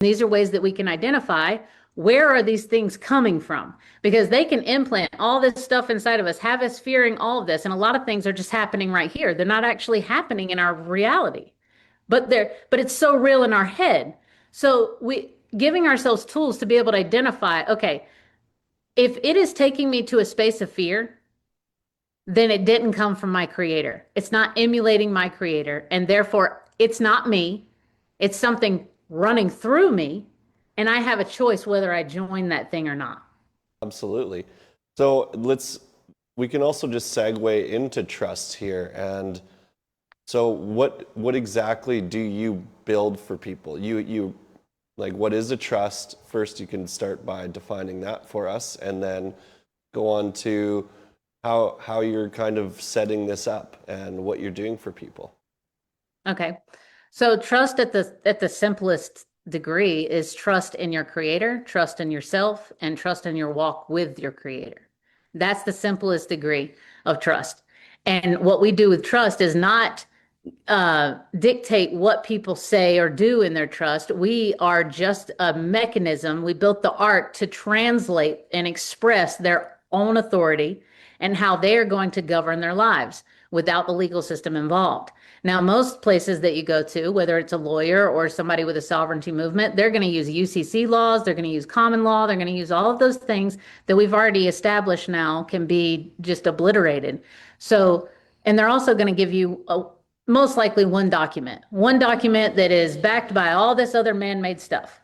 These are ways that we can identify where are these things coming from, because they can implant all this stuff inside of us, have us fearing all of this. And a lot of things are just happening right here. They're not actually happening in our reality, but it's so real in our head. So we giving ourselves tools to be able to identify, okay, if it is taking me to a space of fear, then it didn't come from my creator. It's not emulating my creator, and therefore it's not me. It's something running through me, and I have a choice whether I join that thing or not. Absolutely. So we can also just segue into trust here. And so what exactly do you build for people? You like, what is a trust? First, you can start by defining that for us, and then go on to how you're kind of setting this up and what you're doing for people. Okay. So trust at the simplest degree is trust in your creator, trust in yourself, and trust in your walk with your creator. That's the simplest degree of trust. And what we do with trust is not dictate what people say or do in their trust. We are just a mechanism. We built the art to translate and express their own authority and how they are going to govern their lives without the legal system involved. Now, most places that you go to, whether it's a lawyer or somebody with a sovereignty movement, they're going to use UCC laws, they're going to use common law, they're going to use all of those things that we've already established now can be just obliterated. So, and they're also going to give you most likely one document that is backed by all this other man-made stuff.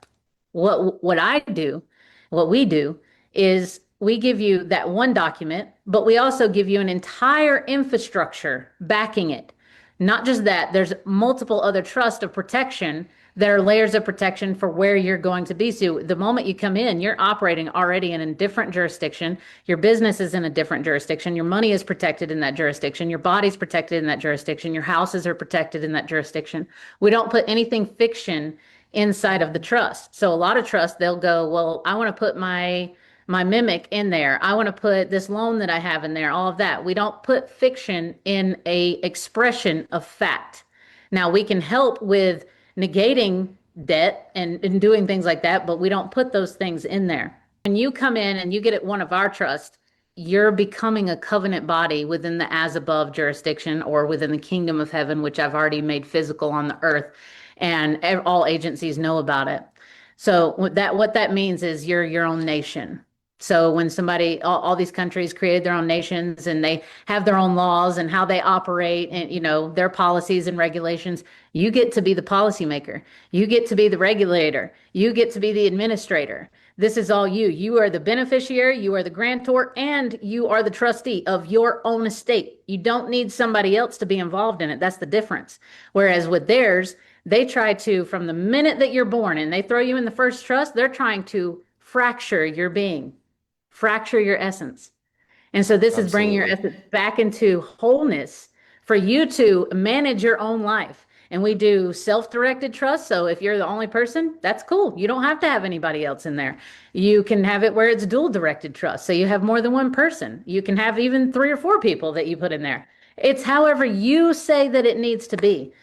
What we do is we give you that one document, but we also give you an entire infrastructure backing it. Not just that, there's multiple other trusts of protection that are layers of protection for where you're going to be. So the moment you come in, you're operating already in a different jurisdiction. Your business is in a different jurisdiction. Your money is protected in that jurisdiction. Your body's protected in that jurisdiction. Your houses are protected in that jurisdiction. We don't put anything fiction inside of the trust. So a lot of trusts, they'll go, well, I want to put my mimic in there. I want to put this loan that I have in there, all of that. We don't put fiction in a expression of fact. Now we can help with negating debt and doing things like that, but we don't put those things in there. When you come in and you get at one of our trusts, you're becoming a covenant body within the as above jurisdiction or within the kingdom of heaven, which I've already made physical on the earth, and all agencies know about it. So what that means is you're your own nation. So when all these countries created their own nations and they have their own laws and how they operate and, their policies and regulations, you get to be the policymaker. You get to be the regulator. You get to be the administrator. This is all you. You are the beneficiary, you are the grantor, and you are the trustee of your own estate. You don't need somebody else to be involved in it. That's the difference. Whereas with theirs, they try to, from the minute that you're born and they throw you in the first trust, they're trying to fracture your being. Fracture your essence. And so this is bringing your essence back into wholeness for you to manage your own life. And we do self-directed trust. So if you're the only person, that's cool. You don't have to have anybody else in there. You can have it where it's dual directed trust. So you have more than one person. You can have even 3 or 4 people that you put in there. It's however you say that it needs to be.